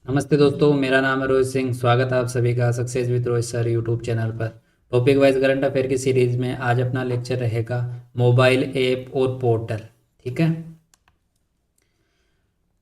नमस्ते दोस्तों, मेरा नाम है रोहित सिंह। स्वागत है आप सभी का success with Rohit sir YouTube channel पर। टॉपिक वाइज करंट अफेयर की सीरीज में आज अपना लेक्चर रहेगा मोबाइल ऐप और पोर्टल। ठीक है,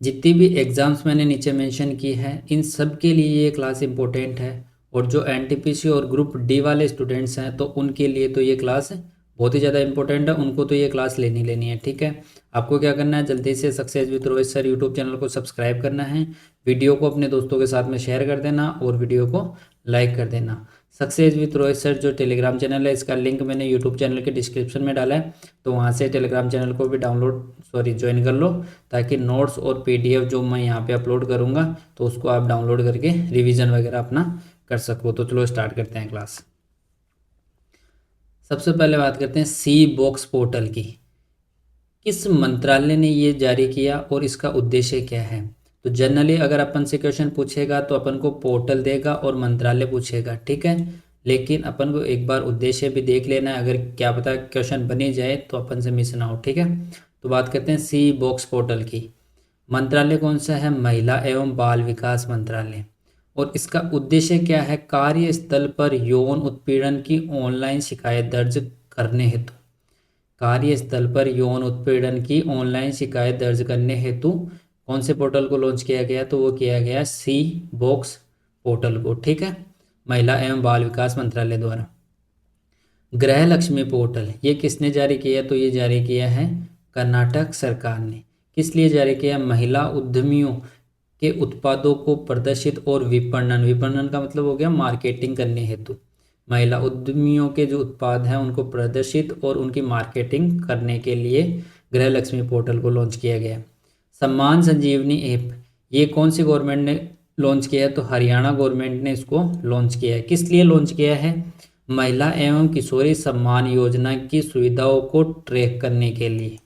जितनी भी एग्ज़ाम्स मैंने नीचे मेंशन की है इन सब के लिए ये क्लास इंपॉर्टेंट है। और जो एनटीपीसी और ग्रुप डी वाले स्टूडेंट्स हैं तो उनके लिए तो ये क्लास बहुत ही ज़्यादा इंपॉर्टेंट है, उनको तो ये क्लास लेनी है। ठीक है, आपको क्या करना है, जल्दी से success with Rohit sir YouTube channel को सब्सक्राइब करना है, वीडियो को अपने दोस्तों के साथ में शेयर कर देना और वीडियो को लाइक कर देना। सक्सेस विद रोहित सर जो टेलीग्राम चैनल है इसका लिंक मैंने यूट्यूब चैनल के डिस्क्रिप्शन में डाला है, तो वहाँ से टेलीग्राम चैनल को भी ज्वाइन कर लो, ताकि नोट्स और पीडीएफ जो मैं यहाँ पे अपलोड करूँगा तो उसको आप डाउनलोड करके रिवीजन वगैरह अपना कर सको। तो चलो स्टार्ट करते हैं क्लास। सबसे पहले बात करते हैं सी बॉक्स पोर्टल की। किस मंत्रालय ने ये जारी किया और इसका उद्देश्य क्या है? तो जनरली अगर अपन से क्वेश्चन पूछेगा तो अपन को पोर्टल देगा और मंत्रालय पूछेगा। ठीक है, लेकिन अपन को एक बार उद्देश्य भी देख लेना है, अगर क्या पता क्वेश्चन बनी जाए तो अपन से मिस ना हो। ठीक है, तो बात करते हैं सी बॉक्स पोर्टल की। मंत्रालय कौन सा है? महिला एवं बाल विकास मंत्रालय। और इसका उद्देश्य क्या है? कार्यस्थल पर यौन उत्पीड़न की ऑनलाइन शिकायत दर्ज करने हेतु। कार्यस्थल पर यौन उत्पीड़न की ऑनलाइन शिकायत दर्ज करने हेतु कौन से पोर्टल को लॉन्च किया गया? तो वो किया गया सी बॉक्स पोर्टल को। ठीक है, महिला एवं बाल विकास मंत्रालय द्वारा। गृह लक्ष्मी पोर्टल ये किसने जारी किया? तो ये जारी किया है कर्नाटक सरकार ने। किस लिए जारी किया? महिला उद्यमियों के उत्पादों को प्रदर्शित और विपणन, विपणन का मतलब हो गया मार्केटिंग करने हेतु। महिला उद्यमियों के जो उत्पाद हैं उनको प्रदर्शित और उनकी मार्केटिंग करने के लिए गृह लक्ष्मी पोर्टल को लॉन्च किया गया। सम्मान संजीवनी ऐप ये कौन सी गवर्नमेंट ने लॉन्च किया है? तो हरियाणा गवर्नमेंट ने इसको लॉन्च किया है। किस लिए लॉन्च किया है? महिला एवं किशोरी सम्मान योजना की सुविधाओं को ट्रैक करने के लिए।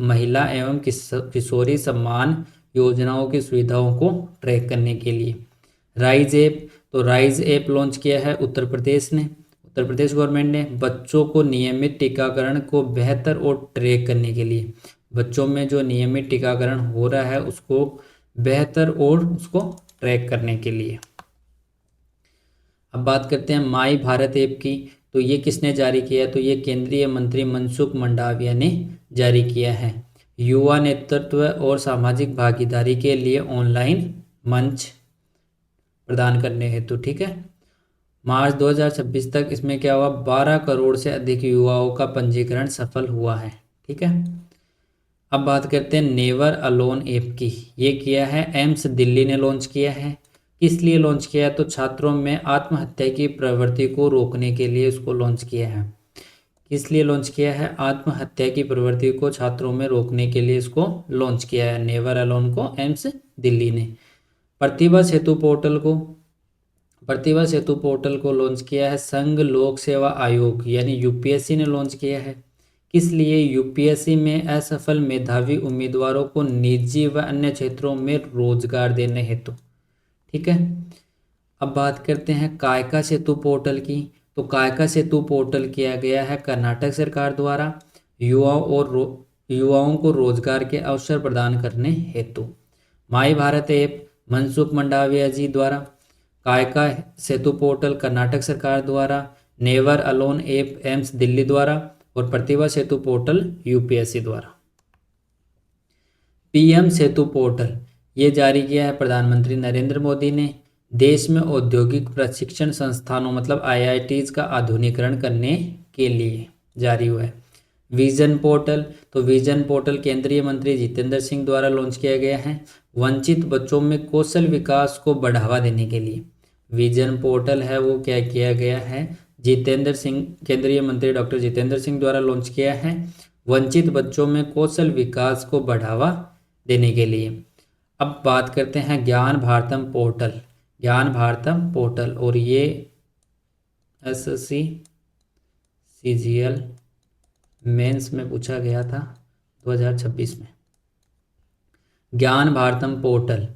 महिला एवं किशोरी सम्मान योजनाओं की सुविधाओं को ट्रैक करने के लिए। राइज ऐप, तो राइज ऐप लॉन्च किया है उत्तर प्रदेश ने, उत्तर प्रदेश गवर्नमेंट ने, बच्चों को नियमित टीकाकरण को बेहतर और ट्रैक करने के लिए। बच्चों में जो नियमित टीकाकरण हो रहा है उसको बेहतर और उसको ट्रैक करने के लिए। अब बात करते हैं माई भारत ऐप की। तो ये किसने जारी किया? तो ये केंद्रीय मंत्री मनसुख मंडाविया ने जारी किया है। युवा नेतृत्व और सामाजिक भागीदारी के लिए ऑनलाइन मंच प्रदान करने हेतु। ठीक है, मार्च 2026 तक इसमें क्या हुआ? 12 करोड़ से अधिक युवाओं का पंजीकरण सफल हुआ है। ठीक है, अब बात करते हैं नेवर अलोन ऐप की। ये किया है एम्स दिल्ली ने लॉन्च किया है। किस लिए लॉन्च किया है? तो छात्रों में आत्महत्या की प्रवृत्ति को रोकने के लिए इसको लॉन्च किया है। किस लिए लॉन्च किया है? आत्महत्या की प्रवृत्ति को छात्रों में रोकने के लिए इसको लॉन्च किया है नेवर अलोन को एम्स दिल्ली ने। प्रतिभा सेतु पोर्टल को, प्रतिभा सेतु पोर्टल को लॉन्च किया है संघ लोक सेवा आयोग यानी यूपीएससी ने लॉन्च किया है। किस लिए? यूपीएससी में असफल मेधावी उम्मीदवारों को निजी व अन्य क्षेत्रों में रोजगार देने हेतु। ठीक है, अब बात करते हैं कायका सेतु पोर्टल की। तो कायका सेतु पोर्टल किया गया है कर्नाटक सरकार द्वारा युवाओं को रोजगार के अवसर प्रदान करने हेतु। माई भारत ऐप मनसुख मंडाविया जी द्वारा, कायका सेतु पोर्टल कर्नाटक सरकार द्वारा, never alone app AIIMS Delhi द्वारा और प्रतिभा सेतु पोर्टल यूपीएससी द्वारा। पीएम सेतु पोर्टल ये जारी किया है प्रधानमंत्री नरेंद्र मोदी ने। देश में औद्योगिक प्रशिक्षण संस्थानों मतलब आईआईटीज का आधुनिकीकरण करने के लिए जारी हुआ है। विजन पोर्टल, तो विजन पोर्टल केंद्रीय मंत्री जितेंद्र सिंह द्वारा लॉन्च किया गया है वंचित बच्चों में कौशल विकास को बढ़ावा देने के लिए। विजन पोर्टल है वो क्या किया गया है? जितेंद्र सिंह, केंद्रीय मंत्री डॉक्टर जितेंद्र सिंह द्वारा लॉन्च किया है वंचित बच्चों में कौशल विकास को बढ़ावा देने के लिए। अब बात करते हैं ज्ञान भारतम पोर्टल, ज्ञान भारतम पोर्टल, और ये एसएससी सीजीएल मेंस में पूछा गया था 2026 में। ज्ञान भारतम पोर्टल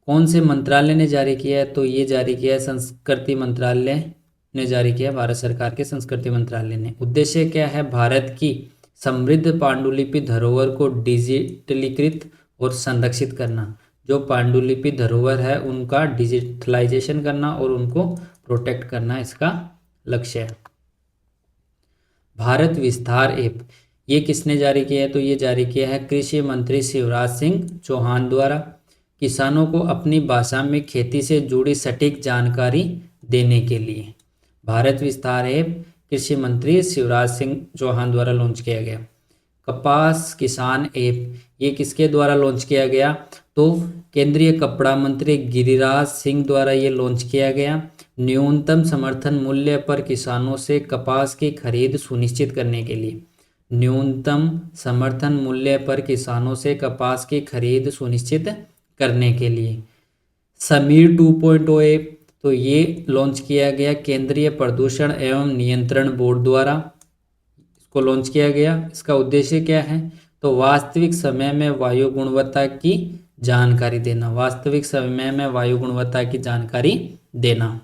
कौन से मंत्रालय ने जारी किया है? तो ये जारी किया है संस्कृति मंत्रालय ने जारी किया, भारत सरकार के संस्कृति मंत्रालय ने। उद्देश्य क्या है? भारत की समृद्ध पांडुलिपि धरोहर को डिजिटलीकृत और संरक्षित करना। जो पांडुलिपि धरोहर है उनका डिजिटलाइजेशन करना और उनको प्रोटेक्ट करना इसका लक्ष्य है। भारत विस्तार ऐप ये किसने जारी किया है? तो ये जारी किया है कृषि मंत्री शिवराज सिंह चौहान द्वारा। किसानों को अपनी भाषा में खेती से जुड़ी सटीक जानकारी देने के लिए भारत विस्तार ऐप कृषि मंत्री शिवराज सिंह चौहान द्वारा लॉन्च किया गया। कपास किसान ऐप ये किसके द्वारा लॉन्च किया गया? तो केंद्रीय कपड़ा मंत्री गिरिराज सिंह द्वारा ये लॉन्च किया गया। न्यूनतम समर्थन मूल्य पर किसानों से कपास की खरीद सुनिश्चित करने के लिए न्यूनतम समर्थन मूल्य पर किसानों से कपास की खरीद सुनिश्चित करने के लिए समीर 2.0 ऐप तो ये लॉन्च किया गया केंद्रीय प्रदूषण एवं नियंत्रण बोर्ड द्वारा इसको लॉन्च किया गया। इसका उद्देश्य क्या है? तो वास्तविक समय में वायु गुणवत्ता की जानकारी देना, वास्तविक समय में वायु गुणवत्ता की जानकारी देना।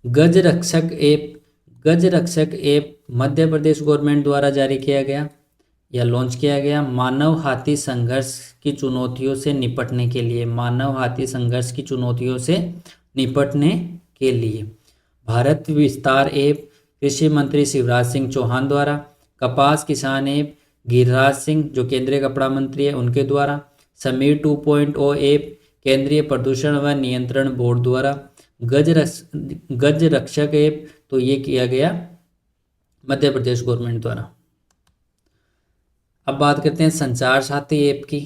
गज रक्षक ऐप मध्य प्रदेश गवर्नमेंट द्वारा जारी किया गया या लॉन्च किया गया। मानव हाथी संघर्ष की चुनौतियों से निपटने के लिए मानव हाथी संघर्ष की चुनौतियों से निपटने के लिए भारत विस्तार ऐप कृषि मंत्री शिवराज सिंह चौहान द्वारा। कपास किसान ऐप गिरिराज सिंह जो केंद्रीय कपड़ा मंत्री है उनके द्वारा। समीर 2.0 ऐप केंद्रीय प्रदूषण व नियंत्रण बोर्ड द्वारा। गज रक्षक ऐप तो ये किया गया मध्य प्रदेश गवर्नमेंट द्वारा। अब बात करते हैं संचार साथी ऐप की।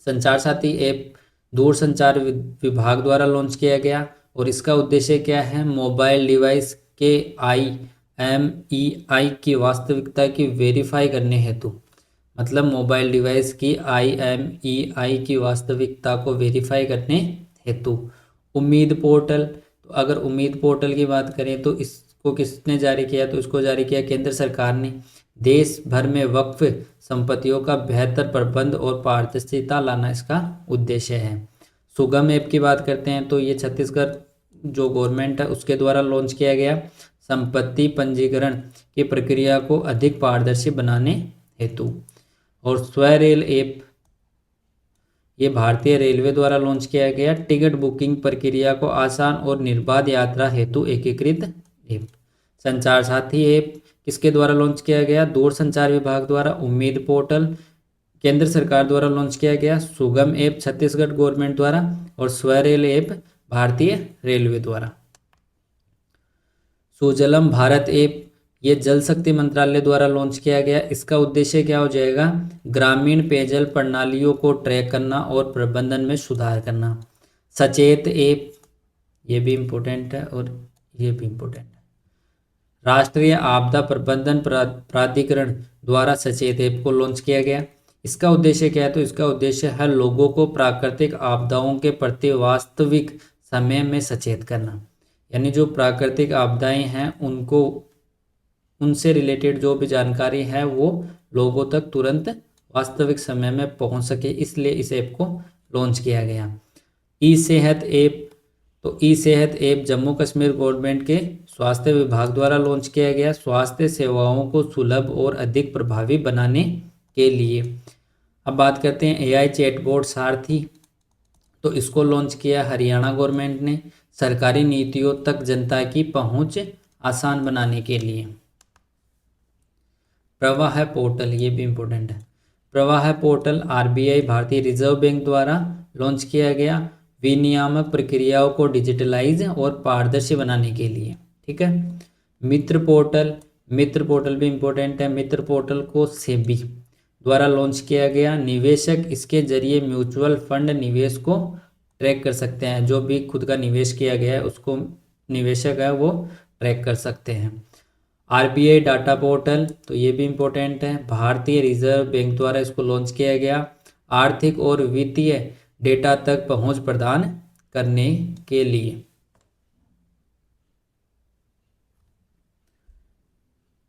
संचार साथी ऐप दूरसंचार विभाग द्वारा लॉन्च किया गया और इसका उद्देश्य क्या है? मोबाइल डिवाइस के IMEI की वास्तविकता की वेरीफाई करने हेतु मतलब मोबाइल डिवाइस की IMEI की वास्तविकता को वेरीफाई करने हेतु उम्मीद पोर्टल। तो अगर उम्मीद पोर्टल की बात करें तो इसको किसने जारी किया? तो इसको जारी किया केंद्र सरकार ने। देश भर में वक्फ संपत्तियों का बेहतर प्रबंध और पारदर्शिता लाना इसका उद्देश्य है। सुगम ऐप की बात करते हैं तो ये छत्तीसगढ़ जो गवर्नमेंट है उसके द्वारा लॉन्च किया गया संपत्ति पंजीकरण की प्रक्रिया को अधिक पारदर्शी बनाने हेतु। और स्वरेल ऐप ये भारतीय रेलवे द्वारा लॉन्च किया गया टिकट बुकिंग प्रक्रिया को आसान और निर्बाध यात्रा हेतु एकीकृत ऐप। संचार साथी ऐप किसके द्वारा लॉन्च किया गया? दूरसंचार विभाग द्वारा। उम्मीद पोर्टल केंद्र सरकार द्वारा लॉन्च किया गया। सुगम ऐप छत्तीसगढ़ गवर्नमेंट द्वारा और स्वरेल ऐप भारतीय रेलवे द्वारा। सुजलम भारत ऐप ये जल शक्ति मंत्रालय द्वारा लॉन्च किया गया। इसका उद्देश्य क्या हो जाएगा? ग्रामीण पेयजल प्रणालियों को ट्रैक करना और प्रबंधन में सुधार करना। सचेत ऐप ये भी इम्पोर्टेंट है और ये भी इम्पोर्टेंट है। राष्ट्रीय आपदा प्रबंधन प्राधिकरण द्वारा सचेत ऐप को लॉन्च किया गया। इसका उद्देश्य क्या है? तो इसका उद्देश्य है लोगों को प्राकृतिक आपदाओं के प्रति वास्तविक समय में सचेत करना, यानी जो प्राकृतिक आपदाएं हैं उनको उनसे रिलेटेड जो भी जानकारी है वो लोगों तक तुरंत वास्तविक समय में पहुंच सके, इसलिए इस ऐप को लॉन्च किया गया। ई सेहत ऐप तो ई सेहत ऐप जम्मू कश्मीर गवर्नमेंट के स्वास्थ्य विभाग द्वारा लॉन्च किया गया स्वास्थ्य सेवाओं को सुलभ और अधिक प्रभावी बनाने के लिए। अब बात करते हैं AI चैटबॉट सारथी। तो इसको लॉन्च किया हरियाणा गवर्नमेंट ने सरकारी नीतियों तक जनता की पहुंच आसान बनाने के लिए। प्रवाह पोर्टल ये भी इम्पोर्टेंट है। प्रवाह पोर्टल RBI भारतीय रिजर्व बैंक द्वारा लॉन्च किया गया विनियामक प्रक्रियाओं को डिजिटलाइज और पारदर्शी बनाने के लिए। ठीक है। मित्र पोर्टल भी इम्पोर्टेंट है। मित्र पोर्टल को सेबी द्वारा लॉन्च किया गया। निवेशक इसके जरिए म्यूचुअल फंड निवेश को ट्रैक कर सकते हैं, जो भी खुद का निवेश किया गया है उसको निवेशक है वो ट्रैक कर सकते हैं। RBI डाटा पोर्टल तो ये भी इम्पोर्टेंट है। भारतीय रिजर्व बैंक द्वारा इसको लॉन्च किया गया आर्थिक और वित्तीय डेटा तक पहुंच प्रदान करने के लिए।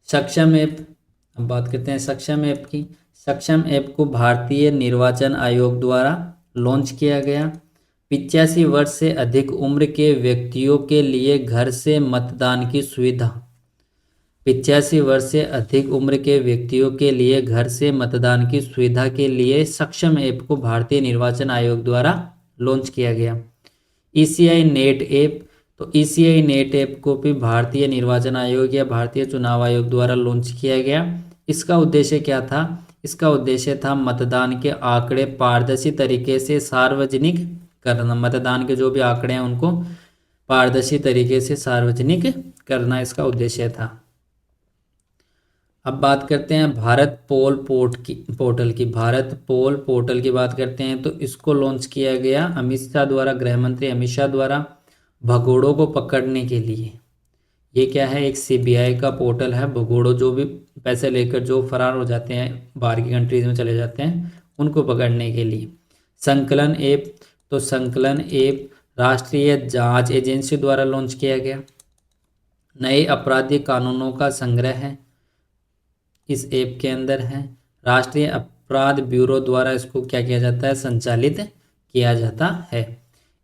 सक्षम ऐप, अब बात करते हैं सक्षम ऐप की। सक्षम ऐप को भारतीय निर्वाचन आयोग द्वारा लॉन्च किया गया। 85 वर्ष से अधिक उम्र के व्यक्तियों के लिए घर से मतदान की सुविधा। 85 वर्ष से अधिक उम्र के व्यक्तियों के लिए घर से मतदान की सुविधा के लिए सक्षम ऐप को भारतीय निर्वाचन आयोग द्वारा लॉन्च किया गया। ईसीआई नेट ऐप, तो ईसीआई नेट ऐप को भी भारतीय निर्वाचन आयोग या भारतीय चुनाव आयोग द्वारा लॉन्च किया गया। इसका उद्देश्य क्या था? इसका उद्देश्य था मतदान के आंकड़े पारदर्शी तरीके से सार्वजनिक करना। मतदान के जो भी आंकड़े हैं उनको पारदर्शी तरीके से सार्वजनिक करना इसका उद्देश्य था। अब बात करते हैं भारत पोल पोर्टल की। भारत पोल पोर्टल की बात करते हैं तो इसको लॉन्च किया गया अमित शाह द्वारा, गृह मंत्री अमित शाह द्वारा, भगोड़ों को पकड़ने के लिए। ये क्या है? एक सीबीआई का पोर्टल है। भगोड़ों जो भी पैसे लेकर जो फरार हो जाते हैं, बाहर की कंट्रीज में चले जाते हैं, उनको पकड़ने के लिए। संकलन ऐप, तो संकलन ऐप राष्ट्रीय जांच एजेंसी द्वारा लॉन्च किया गया। नए आपराधिक कानूनों का संग्रह है इस ऐप के अंदर है। राष्ट्रीय अपराध ब्यूरो द्वारा इसको क्या किया जाता है? संचालित किया जाता है।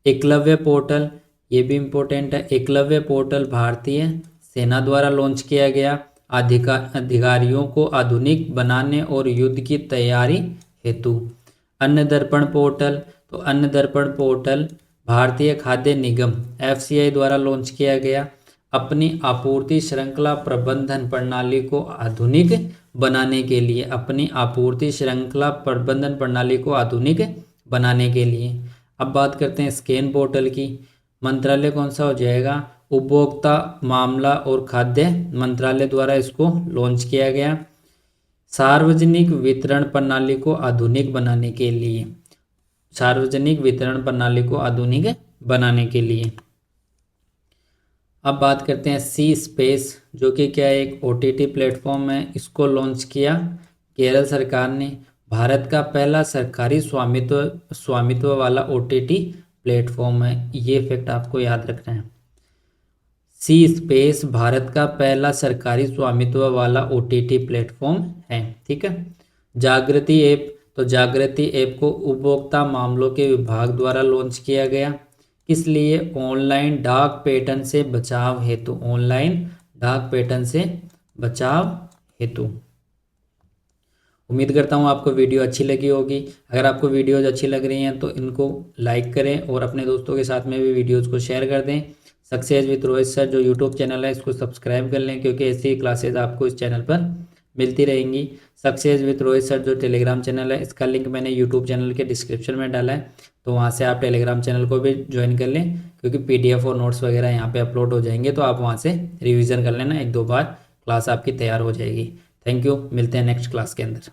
एकलव्य पोर्टल, ये भी इम्पोर्टेंट है। एकलव्य पोर्टल भारतीय सेना द्वारा लॉन्च किया गया। अधिकारियों को आधुनिक बनाने और युद्ध की तैयारी हेतु। अन्न दर्पण पोर्टल, तो अन्न दर्पण पोर्टल भारतीय खाद्य निगम एफसीआई द्वारा लॉन्च किया गया। अपनी आपूर्ति श्रृंखला प्रबंधन प्रणाली को आधुनिक बनाने के लिए, अपनी आपूर्ति श्रृंखला प्रबंधन प्रणाली को आधुनिक बनाने के लिए। अब बात करते हैं स्कैन पोर्टल की। मंत्रालय कौन सा हो जाएगा? उपभोक्ता मामला और खाद्य मंत्रालय द्वारा इसको लॉन्च किया गया। सार्वजनिक वितरण प्रणाली को आधुनिक बनाने के लिए, सार्वजनिक वितरण प्रणाली को आधुनिक बनाने के लिए। अब बात करते हैं सी स्पेस, जो कि क्या है? एक ओटीटी प्लेटफॉर्म है। इसको लॉन्च किया केरल सरकार ने। भारत का पहला सरकारी स्वामित्व वाला ओटीटी प्लेटफॉर्म है। ये फैक्ट आपको याद रखना है। सी स्पेस भारत का पहला सरकारी स्वामित्व वाला ओटीटी प्लेटफॉर्म है। ठीक है। जागृति ऐप, तो जागृति ऐप को उपभोक्ता मामलों के विभाग द्वारा लॉन्च किया गया। किस लिए? ऑनलाइन डाक पैटर्न से बचाव हेतु। ऑनलाइन डाक पैटर्न से बचाव हेतु। उम्मीद करता हूँ आपको वीडियो अच्छी लगी होगी। अगर आपको वीडियोज अच्छी लग रही हैं तो इनको लाइक करें और अपने दोस्तों के साथ में भी वीडियोज़ को शेयर कर दें। सक्सेस विद रोहित सर जो यूट्यूब चैनल है इसको सब्सक्राइब कर लें, क्योंकि ऐसी क्लासेज आपको इस चैनल पर मिलती रहेंगी। सक्सेस विद रोहित सर जो टेलीग्राम चैनल है, इसका लिंक मैंने यूट्यूब चैनल के डिस्क्रिप्शन में डाला है, तो वहाँ से आप टेलीग्राम चैनल को भी ज्वाइन कर लें, क्योंकि पीडीएफ और नोट्स वगैरह यहाँ पे अपलोड हो जाएंगे, तो आप वहाँ से रिवीजन कर लेना। 1-2 बार क्लास आपकी तैयार हो जाएगी। थैंक यू, मिलते हैं नेक्स्ट क्लास के अंदर।